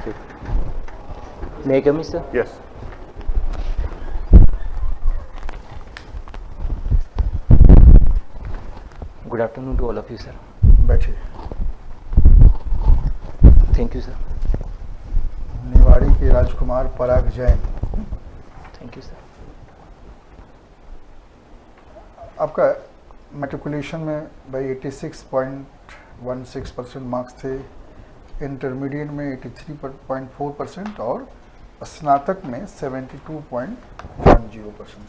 Okay. May I come in, sir? Yes. Good afternoon to all of you, sir. बैठिए। Thank you, sir. Niwari के राजकुमार पराग Jain, Thank you, sir. आपका matriculation में भाई 86.16% marks थे, intermediate में 83.4% और स्नातक में 72.10%।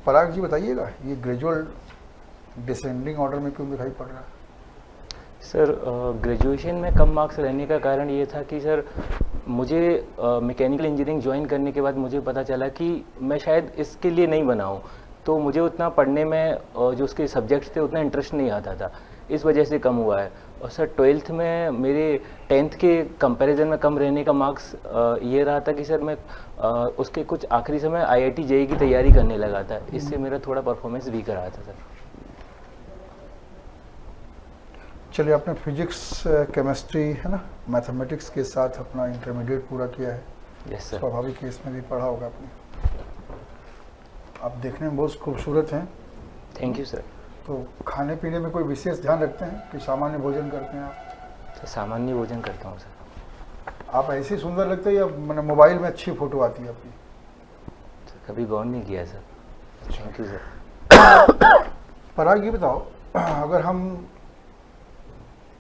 पराग जी बताइएगा, ये ग्रेजुअल डिसेंडिंग ऑर्डर में क्यों दिखाई पड़ रहा है? सर ग्रेजुएशन में कम मार्क्स रहने का कारण ये था कि सर मुझे मैकेनिकल इंजीनियरिंग ज्वाइन करने के बाद मुझे पता चला कि मैं शायद इसके लिए नहीं बना हूँ, तो मुझे उतना पढ़ने में जो उसके सब्जेक्ट्स थे उतना इंटरेस्ट नहीं आता था, इस वजह से कम हुआ है। और सर 12th में मेरे 10th के कंपैरिजन में कम रहने का मार्क्स ये रहा था कि सर मैं उसके कुछ आखिरी समय IIT JEE की तैयारी करने लगा था, इससे मेरा थोड़ा परफॉर्मेंस वीक रहा था सर। चलिए, आपने फिजिक्स, केमिस्ट्री है ना, मैथमेटिक्स के साथ अपना इंटरमीडिएट पूरा किया है। Yes sir. स्वाभाविक है, इसमें भी पढ़ा होगा आपने। आप देखने में बहुत खूबसूरत हैं। Thank you sir. तो खाने पीने में कोई विशेष ध्यान रखते हैं कि सामान्य भोजन करते हैं आप? सर सामान्य भोजन करता हूँ सर। आप ऐसे ही सुंदर लगते हैं या मैंने मोबाइल में अच्छी फोटो आती है आपकी? सर कभी गौर नहीं किया sir. Thank you sir. Parag ये बताओ, अगर हम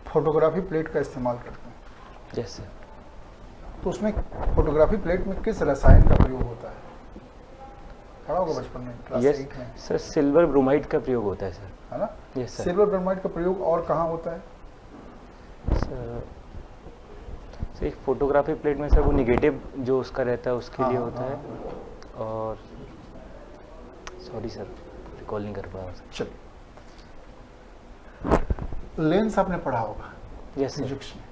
फोटोग्राफी प्लेट का इस्तेमाल करते हैं यस सर। तो उसमें फोटोग्राफी प्लेट में किस रसायन का प्रयोग होता है? पढ़ा होगा बचपन में, क्लास यस 8 में, सर, सिल्वर ब्रोमाइड का प्रयोग होता है सर। है ना? Yes sir. सिल्वर ब्रोमाइड का प्रयोग और कहाँ होता है? सर एक फोटोग्राफी प्लेट में सर वो निगेटिव जो उसका रहता है उसके लिए होता है, और सॉरी सर रिकॉल नहीं कर पा रहा सर। चलिए, लेंस आपने पढ़ा होगा यस सर। फिजिक्स में।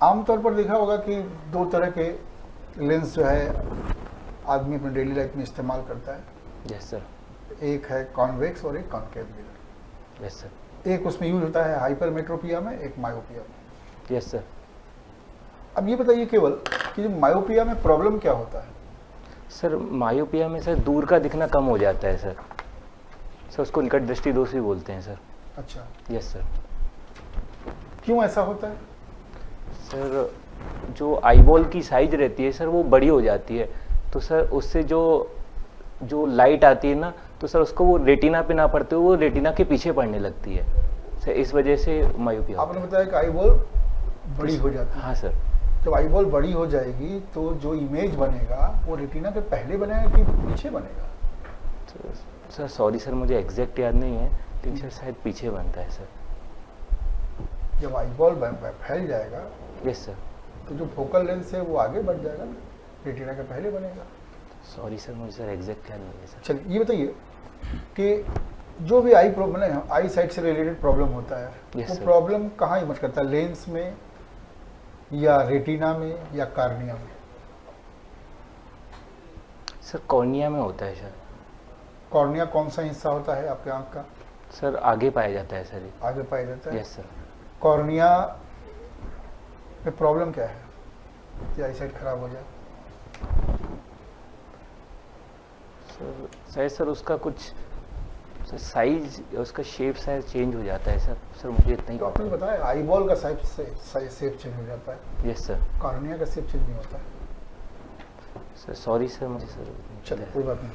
आमतौर पर देखा होगा कि दो तरह के लेंस जो है आदमी अपने डेली लाइफ में इस्तेमाल करता है। Yes sir. एक है कॉन्वेक्स और एक कॉनकेव मिरर। Yes sir. एक उसमें यूज होता है हाइपरमेट्रोपिया में, एक मायोपिया में। Yes sir. अब ये बताइए केवल कि जो मायोपिया में प्रॉब्लम क्या होता है? सर मायोपिया में सर दूर का दिखना कम हो जाता है सर। सर उसको निकट दृष्टि दोष भी बोलते हैं सर। अच्छा, यस सर। क्यों ऐसा होता है? सर जो आईबॉल की साइज रहती है सर वो बड़ी हो जाती है, तो सर उससे जो लाइट आती है ना, तो सर उसको वो रेटिना पे ना पड़ते हुए वो रेटिना के पीछे पड़ने लगती है सर, इस वजह से मायोपिया। आपने बताया कि आईबॉल बड़ी हो जाती है। हाँ सर। जब आईबॉल बड़ी हो जाएगी तो जो इमेज बनेगा वो रेटिना के पहले बनेगा कि पीछे बनेगा? सर सॉरी सर, मुझे एग्जैक्ट याद नहीं है, लेकिन सर शायद पीछे बनता है सर। जब आईबॉल फैल जाएगा यस सर। तो जो फोकल लेंस है वो आगे बढ़ जाएगा ना, रेटिना के पहले बनेगा। सॉरी सर, मुझे सर एग्जैक्ट याद नहीं है सर। चलिए, ये बताइए कि जो भी आई प्रॉब्लम, आई साइड से रिलेटेड प्रॉब्लम होता है, Yes, वो sir. प्रॉब्लम कहाँ इमर्ज करता है? लेंस में या रेटिना में या कार्निया में? सर कॉर्निया में होता है सर। कॉर्निया कौन सा हिस्सा होता है आपके आँख का? सर आगे पाया जाता है सर ये। आगे पाया जाता है। Yes sir. कॉर्निया में प्रॉब्लम क्या है कि आई साइड खराब हो जाए? सर शायद सर उसका कुछ सर साइज, उसका शेप शायद चेंज हो जाता है सर। सर मुझे इतना ही तो आपने बताया आईबॉल का शेप चेंज हो जाता है, यस सर। कॉर्निया का शेप चेंज नहीं होता है। सर सॉरी सर, मुझे सर चलिए, कोई बात नहीं।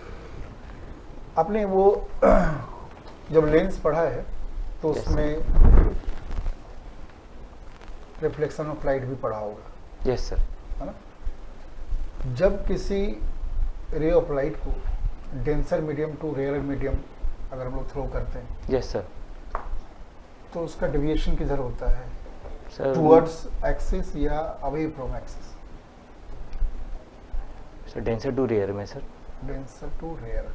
आपने वो जब लेंस पढ़ा है तो Yes, उसमें रिफ्लेक्शन ऑफ लाइट भी पढ़ा होगा, यस सर। है ना? जब किसी रे ऑफ लाइट को denser medium to rare medium अगर हम लोग थ्रो करते हैं यस सर। तो उसका डेविएशन किधर होता है? सर टुवर्ड्स एक्सिस या away from axis? Sir denser to rare में sir. Denser to rare.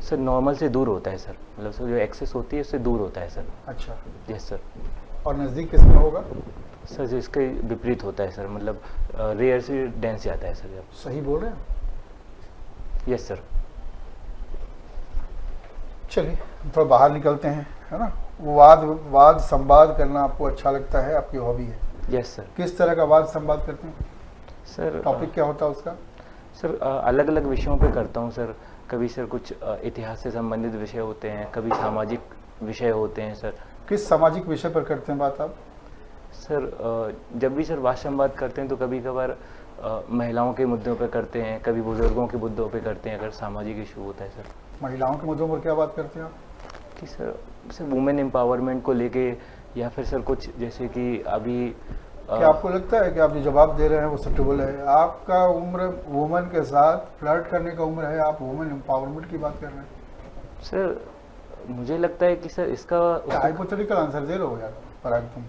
Sir normal से दूर होता है सर, मतलब सर जो एक्सेस होती है उससे दूर होता है सर। अच्छा, यस सर। और नज़दीक किसमें होगा? सर जो इसके विपरीत होता है सर, मतलब रेयर से डेंस जाता है सर जब। सही बोल रहे हैं? Yes sir. चलिए, थोड़ा बाहर निकलते हैं, है ना? वाद संवाद करना आपको अच्छा लगता है, आपकी हॉबी है। Yes sir. किस तरह का वाद संवाद करते हैं? सर टॉपिक क्या होता है उसका? सर अलग अलग विषयों पे करता हूँ सर। कभी सर कुछ इतिहास से संबंधित विषय होते हैं, कभी सामाजिक विषय होते हैं सर। किस सामाजिक विषय पर करते हैं बात आप? सर जब भी सर वाद संवाद करते हैं तो कभी कभार महिलाओं के मुद्दों पे करते हैं, कभी बुजुर्गों के मुद्दों पे करते हैं, अगर सामाजिक इशू होता है सर। महिलाओं के मुद्दों पर क्या बात करते हैं आप? कि सर वुमेन एम्पावरमेंट को लेके, या फिर सर कुछ जैसे कि अभी क्या आपको लगता है कि आप जो जवाब दे रहे हैं वो सूटेबल है? आपका उम्र वुमेन के साथ फ्लर्ट करने का उम्र है, आप वुमेन एम्पावरमेंट की बात कर रहे हैं? सर मुझे लगता है कि सर इसका हाइपोथेटिकल आंसर दे रहे हो यार पराग तुम।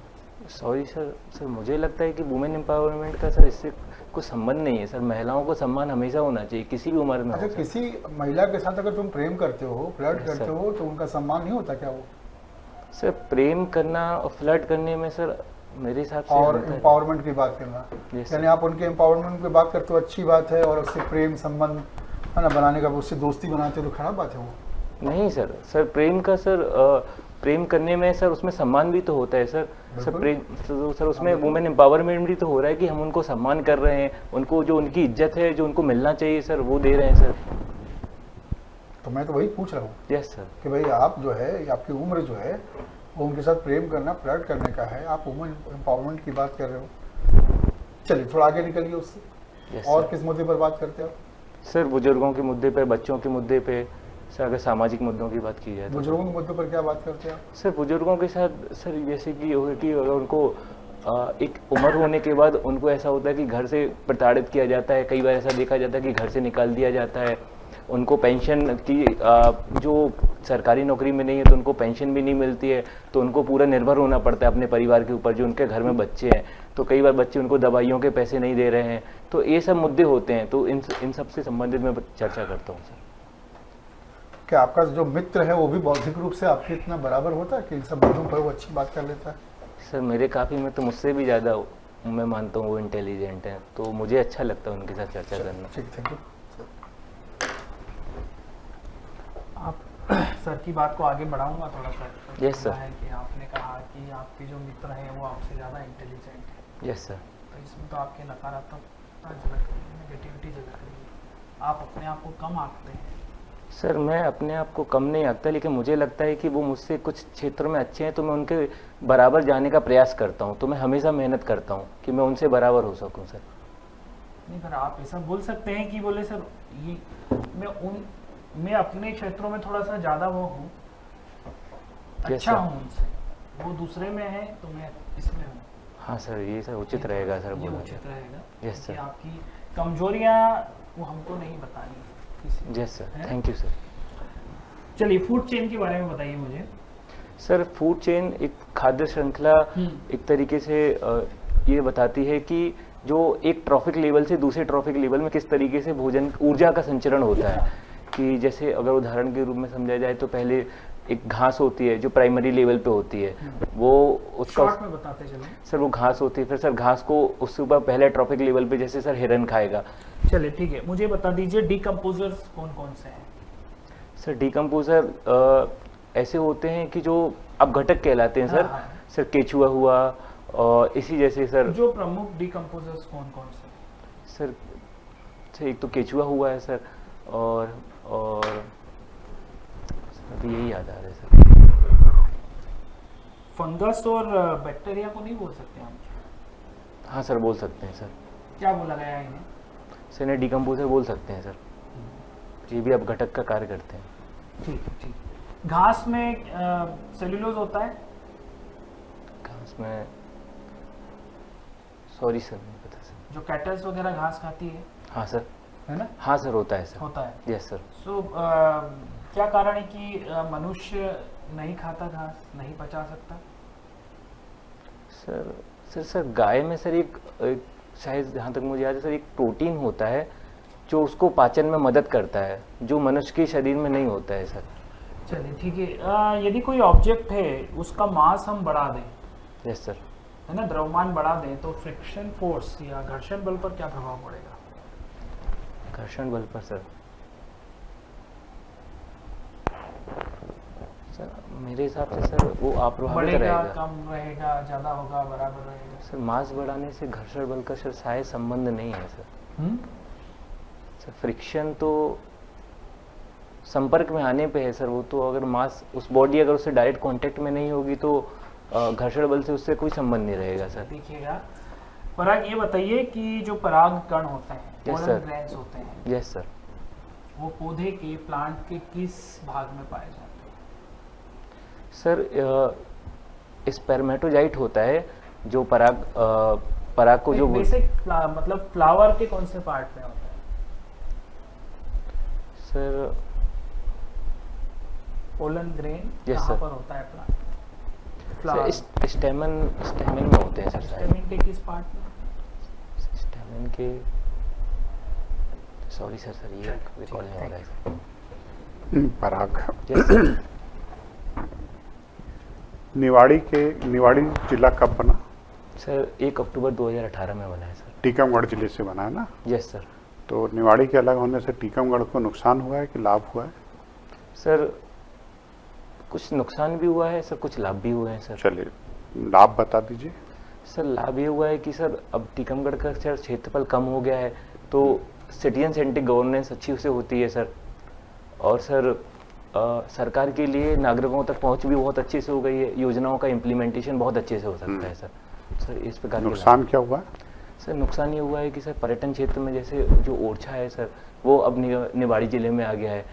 सॉरी सर मुझे लगता है कि वुमेन एम्पावरमेंट का सर इससे कोई संबंध नहीं है सर। महिलाओं को सम्मान हमेशा होना चाहिए, किसी भी उम्र में। अच्छा, किसी महिला के साथ अगर तुम प्रेम करते हो, फ्लर्ट करते हो, तो उनका सम्मान नहीं होता क्या वो? सर प्रेम करना और फ्लर्ट करने में सर मेरे हिसाब से और एम्पावरमेंट की बात करना, यानी आप उनके एम्पावरमेंट की बात करते हो, अच्छी बात है, और उससे प्रेम संबंध है ना बनाने का, उससे दोस्ती बनाते हो तो खराब बात है वो? नहीं सर प्रेम का सर प्रेम करने में सर उसमें सम्मान भी तो होता है सर। सर प्रेम सर उसमें वुमेन एम्पावरमेंट भी तो हो रहा है कि हम उनको सम्मान कर रहे हैं, उनको जो उनकी इज्जत है, जो उनको मिलना चाहिए सर, वो दे रहे हैं सर। तो मैं तो वही पूछ रहा हूँ यस सर कि भाई आप जो है, आपकी उम्र जो है वो उनके साथ प्रेम करना, फ्लर्ट करने का है, आप वुमेन एम्पावरमेंट की बात कर रहे हो। चलिए थोड़ा आगे निकलिए उससे। और किस मुद्दे पर बात करते हैं आप? सर बुजुर्गों के मुद्दे पे, बच्चों के मुद्दे पे सर। अगर सामाजिक मुद्दों की बात की जाए तो बुजुर्गों के मुद्दों पर क्या बात करते हैं आप? सर बुजुर्गों के साथ सर जैसे कि अगर उनको एक उम्र होने के बाद उनको ऐसा होता है कि घर से प्रताड़ित किया जाता है, कई बार ऐसा देखा जाता है कि घर से निकाल दिया जाता है, उनको पेंशन की जो सरकारी नौकरी में नहीं है तो उनको पेंशन भी नहीं मिलती है, तो उनको पूरा निर्भर होना पड़ता है अपने परिवार के ऊपर। जो उनके घर में बच्चे हैं तो कई बार बच्चे उनको दवाइयों के पैसे नहीं दे रहे हैं, तो ये सब मुद्दे होते हैं। तो इन सब से संबंधित मैं चर्चा करता हूँ सर। क्या आपका जो मित्र है वो भी बौद्धिक रूप से आपके इतना बराबर होता है कि इन सब मुद्दों पर वो अच्छी बात कर लेता है? सर मेरे काफ़ी मित्र मुझसे भी ज़्यादा मैं मानता हूँ वो इंटेलिजेंट हैं, तो मुझे अच्छा लगता है उनके साथ चर्चा करना। ठीक, थैंक यू। आप सर की बात को आगे बढ़ाऊंगा थोड़ा सा। Yes sir. है कि आपने कहा कि आपके जो मित्र हैं वो आपसे ज़्यादा इंटेलिजेंट है। Yes sir. तो इसमें तो आपके नकारात्मकता झलक रही है, नेगेटिविटी झलक रही है। आप अपने आप को कम आंकते हैं? सर मैं अपने आप को कम नहीं आंकता, लेकिन मुझे लगता है कि वो मुझसे कुछ क्षेत्रों में अच्छे हैं तो मैं उनके बराबर जाने का प्रयास करता हूँ। तो मैं हमेशा मेहनत करता हूँ कि मैं उनसे बराबर हो सकूँ सर। नहीं, पर आप ऐसा बोल सकते हैं कि बोले सर ये मैं अपने क्षेत्रों में थोड़ा सा ज़्यादा वो हूँ, अच्छा हूँ उनसे, वो दूसरे में है तो मैं इसमें हूँ। हाँ सर, ये सर उचित रहेगा सर, ये बोलना उचित रहेगा। Yes sir. आपकी कमजोरियाँ वो हमको नहीं बतानी। Yes sir, thank you sir. चलिए फूड चेन के बारे में बताइए मुझे। सर फूड चेन एक खाद्य श्रृंखला एक तरीके से ये बताती है कि जो एक ट्रॉफिक लेवल से दूसरे ट्रॉफिक लेवल में किस तरीके से भोजन ऊर्जा का संचरण होता है। कि जैसे अगर उदाहरण के रूप में समझा जाए तो पहले एक घास होती है जो प्राइमरी लेवल पे होती है, वो उसका शॉर्ट में बताते चलो। सर वो घास होती है, फिर सर घास को उससे ऊपर पहले ट्रॉफिक लेवल पे जैसे सर हिरन खाएगा। चलिए ठीक है, मुझे बता दीजिए डिकम्पोजर्स कौन कौन से हैं? सर डिकम्पोजर ऐसे होते हैं कि जो अब घटक कहलाते हैं सर। हाँ। सर केचुआ हुआ और इसी जैसे सर जो प्रमुख डिकम्पोजर्स कौन कौन से? सर एक तो केचुआ हुआ है सर, और अभी यही याद आ रहा है सर। फंगस और बैक्टीरिया को नहीं बोल सकते हम? हाँ सर बोल सकते हैं सर। क्या बोला गया इन्हें? सर इन्हें डिकम्पोजर बोल सकते हैं सर। ये भी अब घटक का कार्य करते हैं। ठीक है ठीक। घास में सेल्यूलोज होता है? घास में सॉरी सर नहीं पता सर। जो कैटल्स वगैरह घास खाती है? हाँ सर। है ना? हाँ सर होता है सर। होता है। Yes sir. सो क्या कारण है कि मनुष्य नहीं खाता घास, नहीं पचा सकता? सर गाय में सर एक शायद जहाँ तक मुझे याद है सर एक प्रोटीन होता है जो उसको पाचन में मदद करता है, जो मनुष्य के शरीर में नहीं होता है सर। चलिए ठीक है। यदि कोई ऑब्जेक्ट है उसका मास हम बढ़ा दें, यस सर, है ना, द्रव्यमान बढ़ा दें, तो फ्रिक्शन फोर्स या घर्षण बल पर क्या प्रभाव पड़ेगा? घर्षण बल पर सर मेरे हिसाब से सर वो अप्रभावित बढ़ेगा, रहेगा। कम रहेगा, ज्यादा होगा, बराबर रहेगा? सर मास बढ़ाने से घर्षण बल का सर शायद संबंध नहीं है सर। सर फ्रिक्शन तो संपर्क में आने पे है सर, वो तो अगर मास उस बॉडी अगर उससे डायरेक्ट कांटेक्ट में नहीं होगी तो घर्षण बल से उससे कोई संबंध नहीं रहेगा सर। देखिएगा पराग, ये बताइए कि जो पराग कण होते हैं, Yes, pollen sir. grains होते हैं, यस सर। वो पौधे के, प्लांट के किस भाग में पाए जाते हैं? सर स्पर्मेटोजाइट होता है जो पराग को जो बेसिक मतलब फ्लावर के कौन से पार्ट में होता है? सर पोलन ग्रेन Yes, कहाँ sir. पर होता है प्लांट? सर स्टेमन में होते हैं सर शायद। स्टेमिन के किस पार्ट में? स्टेमन के, सॉरी सर ये रिकॉर्डिंग हो रहा है सर। पराग। Yes, sir. निवाड़ी जिला कब बना? सर 1 अक्टूबर 2018 में बना है सर। टीकमगढ़ जिले से बना है ना? Yes sir. तो निवाड़ी के अलग होने से टीकमगढ़ को नुकसान हुआ है कि लाभ हुआ है? सर कुछ नुकसान भी हुआ है सर, कुछ लाभ भी हुए हैं सर। चलिए लाभ बता दीजिए। सर लाभ ये हुआ है कि सर अब टीकमगढ़ का सर क्षेत्रफल कम हो गया है तो सिटीजन सेंट्रिक गवर्नेंस अच्छी से होती है सर। और सर सरकार के लिए नागरिकों तक पहुंच भी बहुत अच्छे से हो गई है, योजनाओं का इम्प्लीमेंटेशन बहुत अच्छे से हो सकता है सर। सर इस प्रकार के नुकसान क्या हुआ? सर नुकसान ये हुआ है कि सर पर्यटन क्षेत्र में जैसे जो ओरछा है सर वो अब निवाड़ी जिले में आ गया है,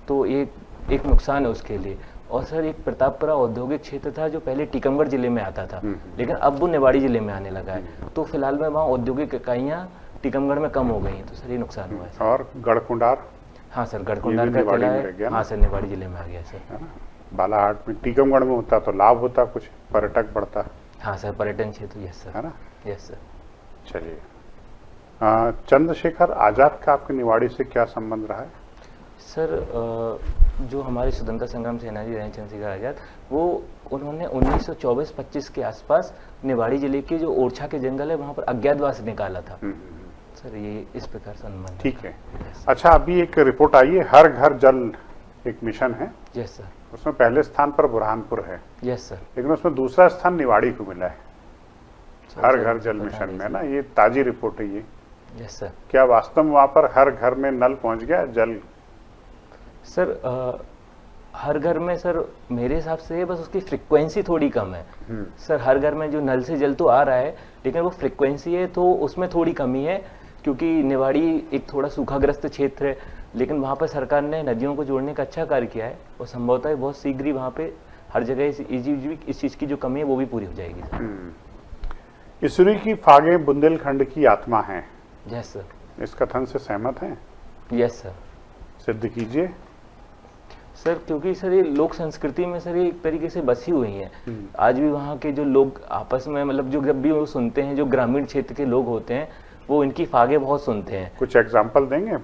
तो एक नुकसान है उसके लिए। और सर एक प्रतापपुरा औद्योगिक क्षेत्र था जो पहले टीकमगढ़ जिले में आता था, लेकिन अब वो निवाड़ी जिले में आने लगा है, तो फिलहाल में वहाँ औद्योगिक इकाइयाँ टीकमगढ़ में कम हो गई हैं, तो सर ये नुकसान हुआ है सर। और गढ़कुंडार? हाँ सर गढ़कुंडार का निवाड़ी किला में रह गया है। ना? हाँ सर निवाड़ी जिले में आ गया सर। है ना? बालाहाट में टीकमगढ़ में होता तो लाभ होता, कुछ पर्यटक बढ़ता, हाँ सर पर्यटन क्षेत्र। Yes sir. है ना? Yes sir. चलिए चंद्रशेखर आजाद का आपके निवाड़ी से क्या संबंध रहा है? सर जो हमारे स्वतंत्रता संग्राम सेनानी रहे चंद्रशेखर आजाद, वो उन्होंने 1924-25 के आसपास निवाड़ी जिले के जो ओरछा के जंगल है वहाँ पर अज्ञातवास निकाला था। सर ये इस प्रकार संबंध। ठीक है। अच्छा अभी एक रिपोर्ट आई है, हर घर जल एक मिशन है। Yes sir. उसमें पहले स्थान पर बुरहानपुर है, यस सर। लेकिन उसमें दूसरा स्थान निवाड़ी को मिला है सर, हर सर, घर जल पता मिशन नहीं में सर। ना। ये ताजी रिपोर्ट है ये। Yes sir. क्या वास्तव में वहां पर हर घर में नल पहुंच गया जल? सर हर घर में सर मेरे हिसाब से बस उसकी फ्रिक्वेंसी थोड़ी कम है सर। हर घर में जो नल से जल तो आ रहा है, लेकिन वो फ्रिक्वेंसी है तो उसमें थोड़ी कमी है, क्योंकि निवाड़ी एक थोड़ा सूखाग्रस्त क्षेत्र है, लेकिन वहाँ पर सरकार ने नदियों को जोड़ने का अच्छा कार्य किया है और संभवतः है बहुत शीघ्र ही वहाँ पे हर जगह इस चीज़ की जो कमी है वो भी पूरी हो जाएगी सर। इसुरी की फागें बुंदेलखंड की आत्मा है, यस सर। इस कथन से सहमत हैं? Yes sir. सिद्ध कीजिए। सर क्योंकि सर ये लोक संस्कृति में सर ये एक तरीके से बसी हुई हैं। आज भी वहाँ के जो लोग आपस में मतलब जो जब भी वो सुनते हैं, जो ग्रामीण क्षेत्र के लोग होते हैं वो इनकी फागे बहुत सुनते हैं। कुछ एग्जाम्पल देंगे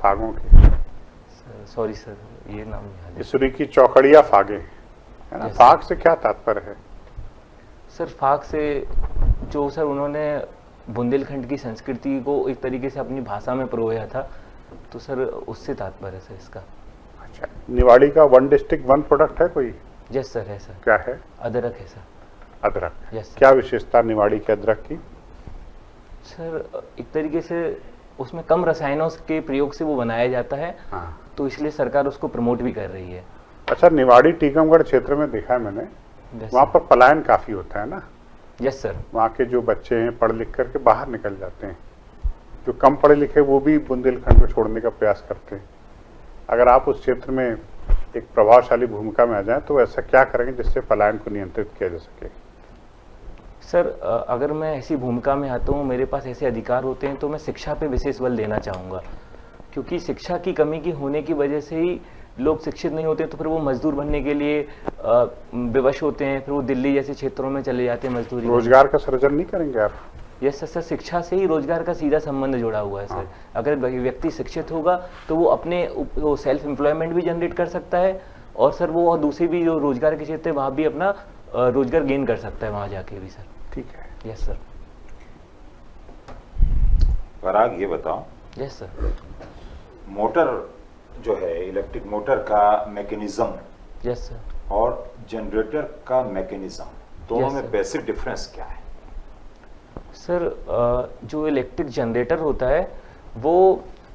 फागों के? सॉरी सर ये नाम याद है। इसुरी की चौकड़िया फागे, है ना? Yes, फाग से क्या तात्पर्य है? सर फाग से जो सर उन्होंने बुंदेलखंड की संस्कृति को एक तरीके से अपनी भाषा में परोया था, तो सर उससे तात्पर्य है सर इसका। अच्छा, निवाड़ी का वन डिस्ट्रिक्ट वन प्रोडक्ट है कोई? यस सर है सर। क्या है? अदरक है सर। अदरक। यस क्या विशेषता निवाड़ी के अदरक की? सर एक तरीके से उसमें कम रसायनों के प्रयोग से वो बनाया जाता है, हाँ। तो इसलिए सरकार उसको प्रमोट भी कर रही है। अच्छा, निवाड़ी टीकमगढ़ क्षेत्र में देखा है मैंने, वहाँ पर पलायन काफी होता है ना? Yes sir. वहाँ के जो बच्चे हैं पढ़ लिख करके बाहर निकल जाते हैं, जो कम पढ़े लिखे वो भी बुंदेलखंड को छोड़ने का प्रयास करते हैं। अगर आप उस क्षेत्र में एक प्रभावशाली भूमिका में आ जाएं तो ऐसा क्या करेंगे जिससे पलायन को नियंत्रित किया जा सके? सर अगर मैं ऐसी भूमिका में आता हूँ, मेरे पास ऐसे अधिकार होते हैं, तो मैं शिक्षा पे विशेष बल देना चाहूँगा, क्योंकि शिक्षा की कमी की होने की वजह से ही लोग शिक्षित नहीं होते, तो फिर वो मजदूर बनने के लिए विवश होते हैं, फिर वो दिल्ली जैसे क्षेत्रों में चले जाते हैं मजदूरी। रोजगार का सृजन नहीं करेंगे आप? यस सर, शिक्षा से ही रोजगार का सीधा संबंध जुड़ा हुआ है सर। अगर व्यक्ति शिक्षित होगा तो वो अपने वो सेल्फ एम्प्लॉयमेंट भी जनरेट कर सकता है, और सर वो और दूसरे भी जो रोजगार के क्षेत्र है वहाँ भी अपना रोजगार गेन कर सकता है वहाँ जाके भी सर। ठीक है। Yes sir. पराग ये बताओ, यस सर। मोटर जो है इलेक्ट्रिक मोटर का मैकेनिज्म यस सर। और जनरेटर का मैकेनिज्म दोनों Yes, में sir. बेसिक डिफरेंस क्या है? सर जो इलेक्ट्रिक जनरेटर होता है वो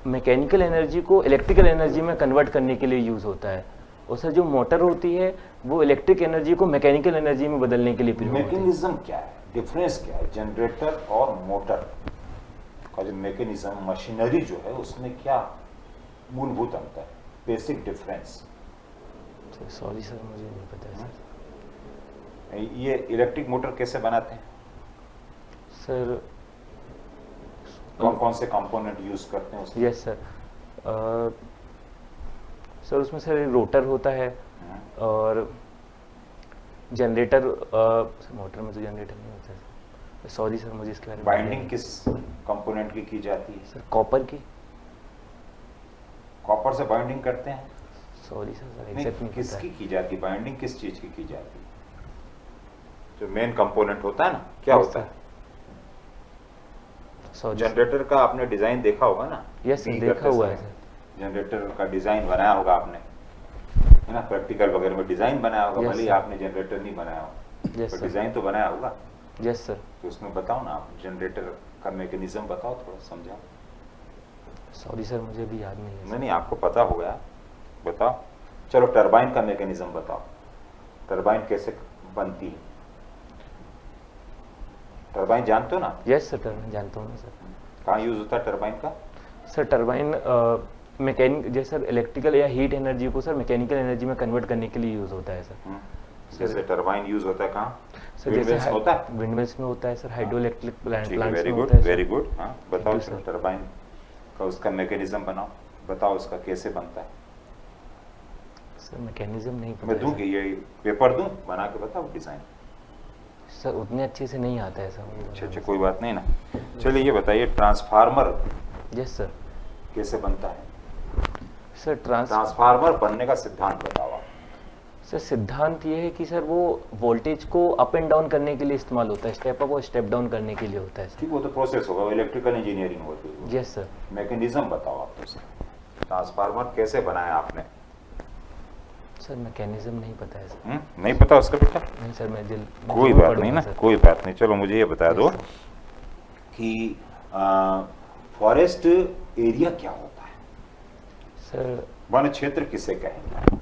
मैकेनिकल एनर्जी को इलेक्ट्रिकल एनर्जी में कन्वर्ट करने के लिए यूज़ होता है, और सर जो मोटर होती है वो इलेक्ट्रिक एनर्जी को मैकेनिकल एनर्जी में बदलने के लिए प्रयोग होती है। मैकेनिज्म क्या है, डिफरेंस क्या है जनरेटर और मोटर का? जो मैकेनिज्म मशीनरी जो है उसमें क्या मूलभूत अंतर है, बेसिक डिफरेंस? सॉरी सर, मुझे नहीं पता है सर। ये इलेक्ट्रिक मोटर कैसे बनाते हैं, सर कौन कौन से कंपोनेंट यूज करते हैं उसमें? यस सर, सर उसमें सर एक रोटर होता है और जनरेटर, मोटर में तो जनरेटर नहीं होता है। सॉरी सर, मुझे इसके बारे में बाइंडिंग किस कंपोनेंट की जाती है? सर कॉपर की। कॉपर से बाइंडिंग करते हैं? सॉरी सर, नहीं, एग्जैक्ट नहीं पता किसकी है। की जाती है बाइंडिंग, किस चीज की जाती है? जो मेन कंपोनेंट होता है ना, क्या Yes, होता sir. है? सॉरी जनरेटर का आपने डिजाइन देखा होगा ना? यस सर, नहीं देखा करते हुआ है समय। सर। जनरेटर का डिजाइन बनाया होगा आपने, है ना? प्रैक्टिकल वगैरह में डिजाइन बनाया होगा, Yes, भले ही sir. आपने जनरेटर नहीं बनाया हो, यस पर सर, डिजाइन तो बनाया होगा। Yes sir. तो उसमें बताओ ना, आप जनरेटर का मैकेनिज्म बताओ, थोड़ा समझाओ। सॉरी सर, मुझे भी याद नहीं है नहीं सर। नहीं, आपको पता होगा, बताओ। चलो टरबाइन का मैकेनिज्म बताओ, टरबाइन कैसे बनती है? टरबाइन जानते हो ना? यस सर, टर्बाइन जानता हूँ ना सर। कहाँ यूज होता है टरबाइन का? सर टर्बाइन मैकेनिक जैसे सर इलेक्ट्रिकल या हीट एनर्जी को सर मैकेनिकल एनर्जी में कन्वर्ट करने के लिए यूज़ होता है सर। जैसे टरबाइन यूज होता है कहाँ? सर Windmills जैसे में होता है? विंडमिल्स में होता है सर, हाइड्रो इलेक्ट्रिक प्लांट्स ठीक है, में वेरी गुड, होता है वेरी सर। गुड। हाँ बताओ, you, चलो sir. टरबाइन का उसका मैकेनिज्म बनाओ, बताओ उसका कैसे बनता है। सर मैकेनिज्म नहीं पता मैं है दूं सर। कि ये पेपर दूं बना के, बताओ डिजाइन। सर उतने अच्छे से नहीं आता है सर मुझे अच्छा अच्छा, बनाना। कोई बात नहीं ना। चलिए ये बताइए, ट्रांसफार्मर यस सर। कैसे बनता है? सर ट्रांसफार्मर बनने का सिद्धांत बताओ आप। सर सिद्धांत ये है कि सर वो वोल्टेज को अप एंड डाउन करने के लिए इस्तेमाल होता है, स्टेप अप और स्टेप डाउन करने के लिए होता है सर। ठीक, वो तो प्रोसेस होगा, इलेक्ट्रिकल इंजीनियरिंग होती है। Yes sir. मैकेनिज्म बताओ आप तो उसका। ट्रांसफार्मर कैसे बनाया आपने? सर मैकेनिज्म नहीं पता है सर। नहीं पता उसका बेटा? नहीं सर, मैं कोई जरूर बात नहीं पढ़ूंगा ना, सर। कोई बात नहीं। चलो मुझे ये बता दो Yes, कि फॉरेस्ट एरिया क्या होता है? सर वन क्षेत्र किसे कहेंगे?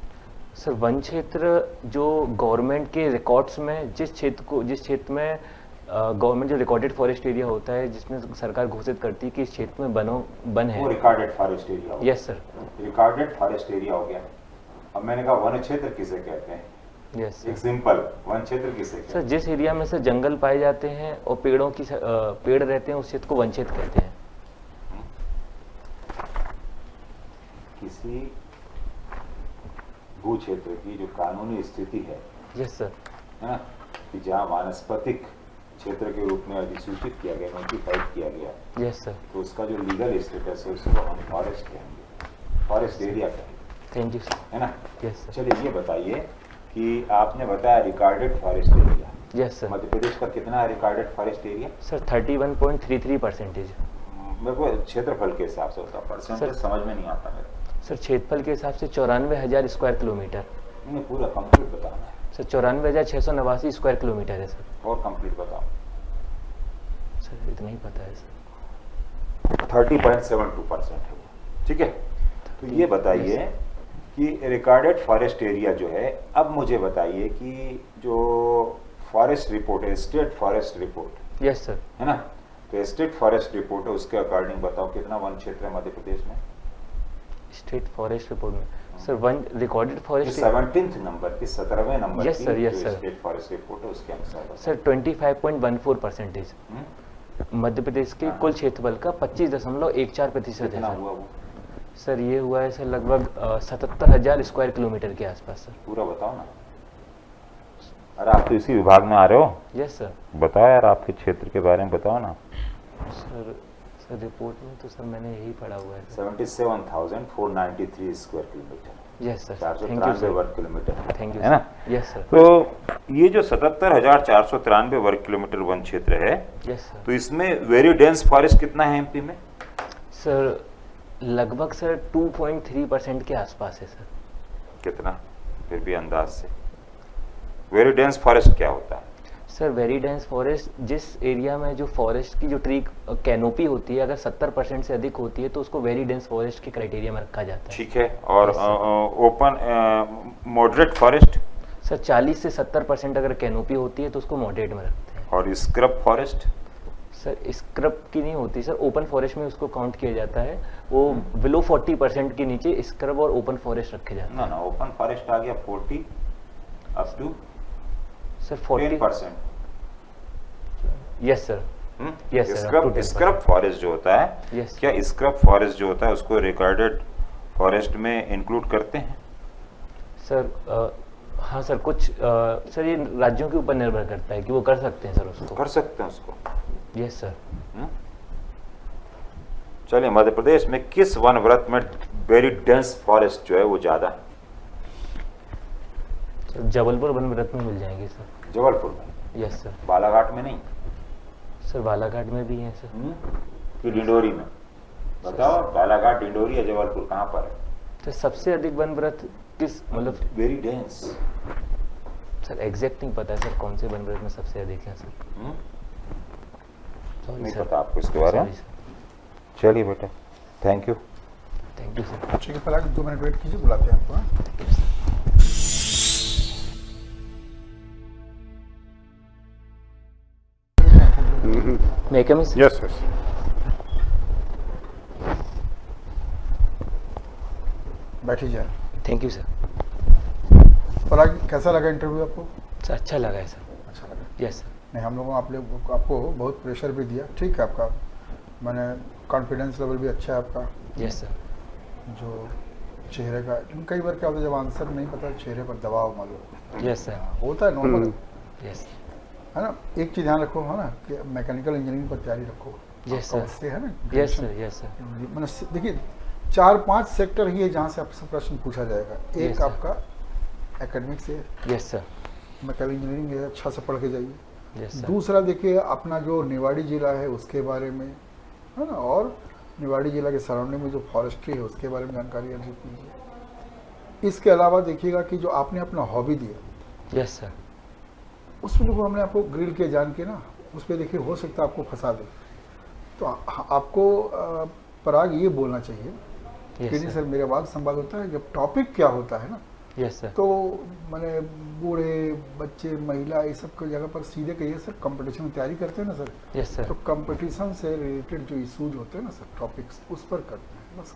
सर वन क्षेत्र जो गवर्नमेंट के रिकॉर्ड्स में जिस क्षेत्र में गवर्नमेंट जो रिकॉर्डेड फॉरेस्ट एरिया होता है जिसमें सरकार घोषित करती है कि इस क्षेत्र में वन है। वो रिकॉर्डेड फॉरेस्ट एरिया हो गया। Yes sir. Recorded forest area हो गया। अब मैंने कहा वन क्षेत्र किसे कहते हैं? यस एक सर। सिंपल, वन क्षेत्र किसे कहते सर जिस एरिया में सर जंगल पाए जाते हैं और पेड़ रहते हैं उस क्षेत्र को वन क्षेत्र कहते हैं। किसी भू क्षेत्र की जो कानूनी स्थिति है यस सर। ना, कि जहाँ वानस्पतिक क्षेत्र के रूप में अधिसूचित किया गया, नोटिफाइड किया गया, यस सर। तो उसका जो लीगल स्टेटस है उसको हम फॉरेस्ट कहेंगे, फॉरेस्ट एरिया कहेंगे, थैंक यू सर। है ना? Yes sir. चलिए ये बताइए कि आपने बताया recorded forest area, yes sir. Madhya Pradesh का कितना है रिकॉर्डेड फॉरेस्ट एरिया? सर 31.33%। मेरे को क्षेत्रफल के हिसाब से होता, परसेंटेज सर- समझ में नहीं आता मेरे को। सर क्षेत्रफल के हिसाब से 94,000 स्क्वायर किलोमीटर। नहीं, पूरा कंप्लीट बताना है, सर 94,689 स्क्वायर किलोमीटर है सर। और कंप्लीट बताओ। सर इतना ही पता है सर। 30.72% है वो, ठीक है? तो ये बताइए कि रिकॉर्डेड फॉरेस्ट एरिया जो है, अब मुझे बताइए कि जो फॉरेस्ट रिपोर्ट है, state forest report, yes sir. है ना, तो स्टेट फॉरेस्ट रिपोर्ट है, उसके अकॉर्डिंग बताओ कितना वन क्षेत्र है मध्य प्रदेश में? स्टेट फॉरेस्ट रिपोर्ट में सर वन रिकॉर्डेड फॉरेस्ट 17वें नंबर की, 17वें नंबर Yes, की sir, yes, जो sir. स्टेट फॉरेस्ट रिपोर्ट है उसके अनुसार बताओ। सर 25.14%। हम्म? मध्य प्रदेश के हाँ। कुल क्षेत्रफल का 25.14% है कितना सर। हुआ वो? सर ये हुआ है सर लगभग 77,000 स्क्वायर किलोमीटर के आसपास सर। पूरा बताओ ना। अरे आप तो इसी विभाग में आ रहे हो, यस सर। बताओ यार, आपके क्षेत्र के बारे में बताओ ना। सर रिपोर्ट में तो सर मैंने यही पढ़ा हुआ है sir. 77,493 square kilometre, yes sir. 493 thank you sir. वर्ग किलोमीटर, थैंक यू है ना? सर। Yes sir. तो ये जो 77,493 वर्ग किलोमीटर वन क्षेत्र है, यस सर। तो इसमें वेरी डेंस फॉरेस्ट कितना है एमपी में? सर लगभग सर 2.3% के आसपास है सर। कितना? फिर भी अंदाज से वेरी डेंस फॉरेस्ट क्या होता है? सर वेरी डेंस फॉरेस्ट जिस एरिया में जो फॉरेस्ट की जो ट्री कैनोपी होती है अगर 70% से अधिक होती है तो उसको वेरी डेंस फॉरेस्ट के क्राइटेरिया में रखा जाता है। ठीक है, और ओपन मॉडरेट फॉरेस्ट? सर 40 से 70% अगर कैनोपी होती है तो उसको मॉडरेट में रखते हैं। और स्क्रब फॉरेस्ट? सर स्क्रब की नहीं होती सर, ओपन फॉरेस्ट में उसको काउंट किया जाता है, वो बिलो 40% के नीचे स्क्रब और ओपन फॉरेस्ट रखे जाते हैं। ना ओपन फॉरेस्ट आ गया 40 up to sir 40 10%। Yes sir, yes sir. Scrub forest जो होता है, Yes, क्या स्क्रब फॉरेस्ट जो होता है उसको रिकॉर्डेड फॉरेस्ट में इंक्लूड करते हैं? सर हाँ सर, कुछ सर ये राज्यों के ऊपर निर्भर करता है कि वो कर सकते हैं सर उसको। कर सकते हैं उसको। Yes sir. चलिए, मध्य प्रदेश में किस वन व्रत में वेरी डेंस फॉरेस्ट जो है वो ज्यादा है? सर जबलपुर वन व्रत में मिल जाएंगे सर। जबलपुर में? Yes sir. बालाघाट में नहीं? सर बालाघाट में भी है सर। कि डिंडोरी में? बताओ, बालाघाट, डिंडोरी या जबलपुर कहाँ पर है? तो सबसे अधिक वन व्रत किस मतलब वेरी डेंस। सर एग्जैक्ट नहीं पता है सर कौन से वन व्रत में सबसे अधिक है सर। सॉरी नहीं सर। पता आपको इसके बारे में? Sorry sir. चलिए बेटा, thank you. Thank you sir. ठीक है, पराग 2 मिनट वेट कीजिए, बुलाते हैं आपको। हाँ? May I come in, sir? Yes yes. बैठी जाए। Thank you sir. पराग, कैसा लगा इंटरव्यू आपको? सर अच्छा लगा है सर। अच्छा लगा। Yes sir. नहीं, हम लोगों आपको बहुत प्रेशर भी दिया, ठीक है, आपका मैंने कॉन्फिडेंस लेवल भी अच्छा है आपका, यस सर। जो चेहरे का, कई बार क्या होता है जब आंसर नहीं पता चेहरे पर दबाव मालूम यस सर। होता है, नॉर्मल यस है ना। एक चीज़ ध्यान रखो, है ना, कि मैकेनिकल इंजीनियरिंग पर तैयारी रखो। यस आपका सर। उससे है ना। Yes sir. Yes sir. मैंने देखिए 4-5 सेक्टर ही है जहाँ से आपसे प्रश्न पूछा जाएगा। एक Yes, sir. आपका एकेडमिक से, यस सर। मैकेनिकल इंजीनियरिंग है, अच्छा से पढ़ के जाइए। Yes sir. दूसरा देखिए अपना जो निवाड़ी जिला है उसके बारे में, है ना, और निवाड़ी जिला के सराउंडिंग में जो फॉरेस्ट्री है उसके बारे में जानकारी अर्जित कीजिए। इसके अलावा देखिएगा कि जो आपने अपना हॉबी दिया, यस सर। उसमें जो हमने आपको ग्रिल के जान के ना, उस पर देखिए हो सकता है आपको फंसा दे, तो आपको पराग ये बोलना चाहिए कि नहीं सर मेरा वाद संवाद होता है जब टॉपिक क्या होता है ना, यस सर। तो मैंने बूढ़े बच्चे महिला इस सब की जगह पर सीधे कहिए सर कंपटीशन में तैयारी करते हैं ना सर, यस सर। तो कंपटीशन से रिलेटेड जो इशूज होते हैं ना सर, टॉपिक्स उस पर करते हैं।